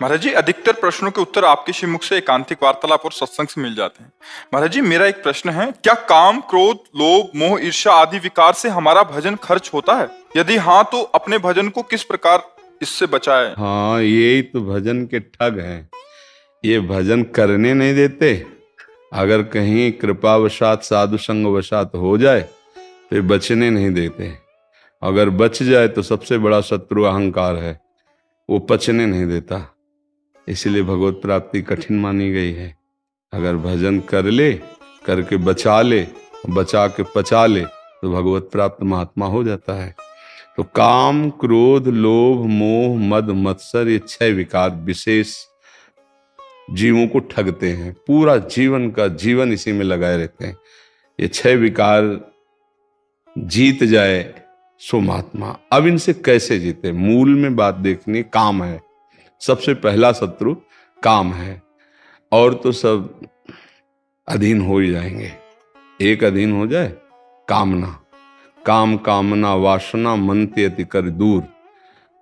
महाराज जी, अधिकतर प्रश्नों के उत्तर आपके श्रीमुख से एकांतिक वार्तालाप और सत्संग से मिल जाते हैं। महाराज जी, मेरा एक प्रश्न है, क्या काम, क्रोध, लोभ, मोह, ईर्ष्या आदि विकार से हमारा भजन खर्च होता है? यदि हाँ, तो अपने भजन को किस प्रकार इससे बचाएं? हाँ, यही तो भजन के ठग हैं। ये भजन करने नहीं देते। अगर कहीं कृपावशात साधु संग वशात हो जाए तो ये बचने नहीं देते। अगर बच जाए तो सबसे बड़ा शत्रु अहंकार है, वो पचने नहीं देता। इसीलिए भगवत प्राप्ति कठिन मानी गई है। अगर भजन कर ले, करके बचा ले, बचा के पचा ले, तो भगवत प्राप्त महात्मा हो जाता है। तो काम, क्रोध, लोभ, मोह, मद, मत्सर, ये 6 विकार विशेष जीवों को ठगते हैं। पूरा जीवन का जीवन इसी में लगाए रहते हैं। ये 6 विकार जीत जाए सो महात्मा। अब इनसे कैसे जीते? मूल में बात देखनी, काम है। सबसे पहला शत्रु काम है, और तो सब अधीन हो ही जाएंगे। एक अधीन हो जाए, कामना। काम कामना वासना मन ते अति कर दूर।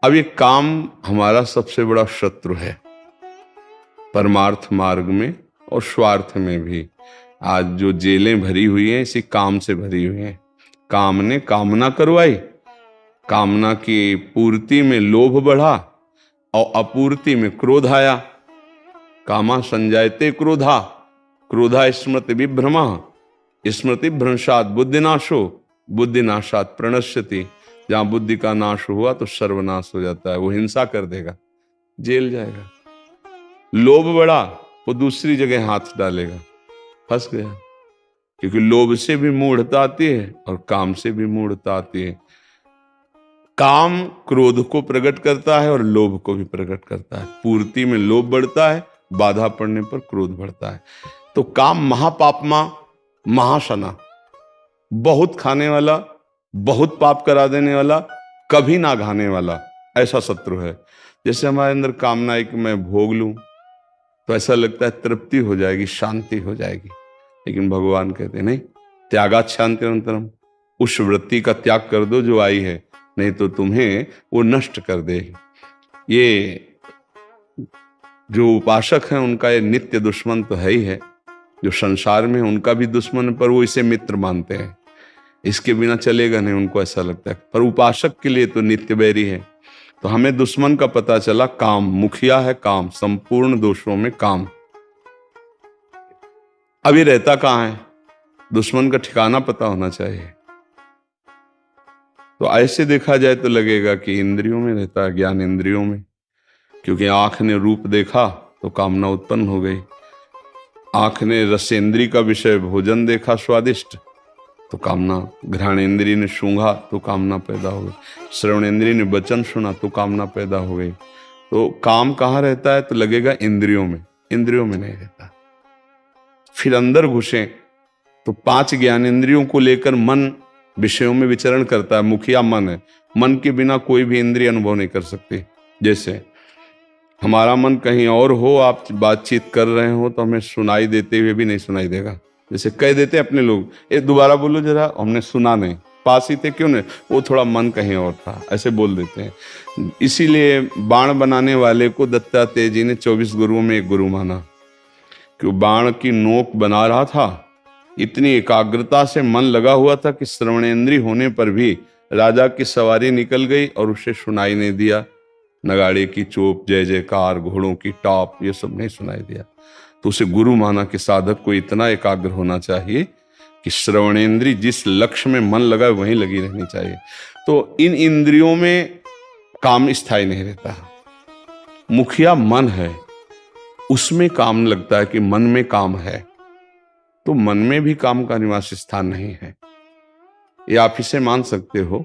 अब ये काम हमारा सबसे बड़ा शत्रु है, परमार्थ मार्ग में और स्वार्थ में भी। आज जो जेलें भरी हुई हैं, इसी काम से भरी हुई हैं। काम ने कामना करवाई, कामना की पूर्ति में लोभ बढ़ा और अपूर्ति में क्रोध आया। कामा संजायते क्रोधा, क्रोधा स्मृति विभ्रमा, स्मृति भ्रंशात बुद्धिनाशो, बुद्धिनाशात प्रणश्यति। जहां बुद्धि का नाश हुआ तो सर्वनाश हो जाता है। वो हिंसा कर देगा, जेल जाएगा। लोभ बढ़ा, वो दूसरी जगह हाथ डालेगा, फंस गया। क्योंकि लोभ से भी मूढ़ता आती है और काम से भी मूढ़ता आती है। काम क्रोध को प्रकट करता है और लोभ को भी प्रकट करता है। पूर्ति में लोभ बढ़ता है, बाधा पड़ने पर क्रोध बढ़ता है। तो काम महापापमा महाशना, बहुत खाने वाला, बहुत पाप करा देने वाला, कभी ना खाने वाला, ऐसा शत्रु है। जैसे हमारे अंदर कामना है कि मैं भोग लूं, तो ऐसा लगता है तृप्ति हो जाएगी, शांति हो जाएगी। लेकिन भगवान कहते नहीं, त्यागात् शान्तिरन्तरम्। उस वृत्ति का त्याग कर दो जो आई है, नहीं तो तुम्हें वो नष्ट कर देगी। ये जो उपासक हैं, उनका ये नित्य दुश्मन तो है ही है। जो संसार में उनका भी दुश्मन है, पर वो इसे मित्र मानते हैं। इसके बिना चलेगा नहीं, उनको ऐसा लगता है। पर उपासक के लिए तो नित्य बैरी है। तो हमें दुश्मन का पता चला, काम मुखिया है। काम संपूर्ण दोषों में काम। अभी रहता कहाँ है? दुश्मन का ठिकाना पता होना चाहिए। तो ऐसे देखा जाए तो लगेगा कि इंद्रियों में रहता है, ज्ञान इंद्रियों में। क्योंकि आंख ने रूप देखा तो कामना उत्पन्न हो गई। आंख ने रसेंद्री का विषय भोजन देखा स्वादिष्ट, तो कामना। घ्राणेंद्री ने सूंघा तो कामना पैदा हो गई। श्रवणेंद्री ने वचन सुना तो कामना पैदा हो गई। तो काम कहाँ रहता है? तो लगेगा इंद्रियों में। इंद्रियों में नहीं रहता। फिर अंदर घुसे तो 5 ज्ञानेंद्रियों को लेकर मन विषयों में विचरण करता है। मुखिया मन है। मन के बिना कोई भी इंद्रिय अनुभव नहीं कर सकती। जैसे हमारा मन कहीं और हो, आप बातचीत कर रहे हो तो हमें सुनाई देते हुए भी नहीं सुनाई देगा। जैसे कह देते हैं अपने लोग, ये दोबारा बोलो जरा, हमने सुना नहीं, पास ही थे, क्यों नहीं, वो थोड़ा मन कहीं और था, ऐसे बोल देते हैं। इसीलिए बाण बनाने वाले को दत्तात्रेय जी ने 24 गुरुओं में एक गुरु माना। कि बाण की नोक बना रहा था, इतनी एकाग्रता से मन लगा हुआ था कि श्रवणेंद्रिय होने पर भी राजा की सवारी निकल गई और उसे सुनाई नहीं दिया। नगाड़े की चोप, जय जयकार, घोड़ों की टॉप, ये सब नहीं सुनाई दिया। तो उसे गुरु माना कि साधक को इतना एकाग्र होना चाहिए कि श्रवणेंद्रिय जिस लक्ष्य में मन लगा वहीं लगी रहनी चाहिए। तो इन इंद्रियों में काम स्थायी नहीं रहता। मुखिया मन है, उसमें काम लगता है कि मन में काम है। तो मन में भी काम का निवास स्थान नहीं है। ये आप इसे मान सकते हो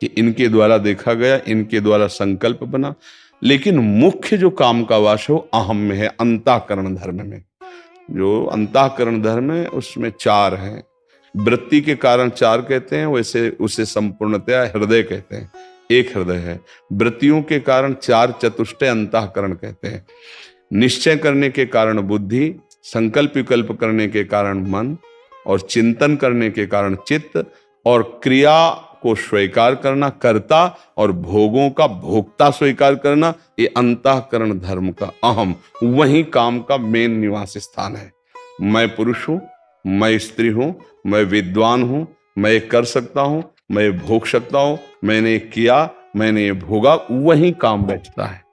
कि इनके द्वारा देखा गया, इनके द्वारा संकल्प बना। लेकिन मुख्य जो काम का वास है वो अहम में है, अंतःकरण धर्म में। जो अंतःकरण धर्म है उसमें 4 हैं। वृत्ति के कारण 4 कहते हैं, वैसे उसे संपूर्णतया हृदय कहते हैं। एक हृदय है। वृत्तियों के कारण 4 चतुष्टय अंतःकरण कहते हैं। निश्चय करने के कारण बुद्धि, संकल्प विकल्प करने के कारण मन, और चिंतन करने के कारण चित्त, और क्रिया को स्वीकार करना, कर्ता और भोगों का भोक्ता स्वीकार करना, ये अंतःकरण धर्म का अहम, वही काम का मेन निवास स्थान है। मैं पुरुष हूं, मैं स्त्री हूं, मैं विद्वान हूं, मैं ये कर सकता हूं, मैं ये भोग सकता हूं, मैंने ये किया, मैंने ये भोगा, वही काम बैठता है।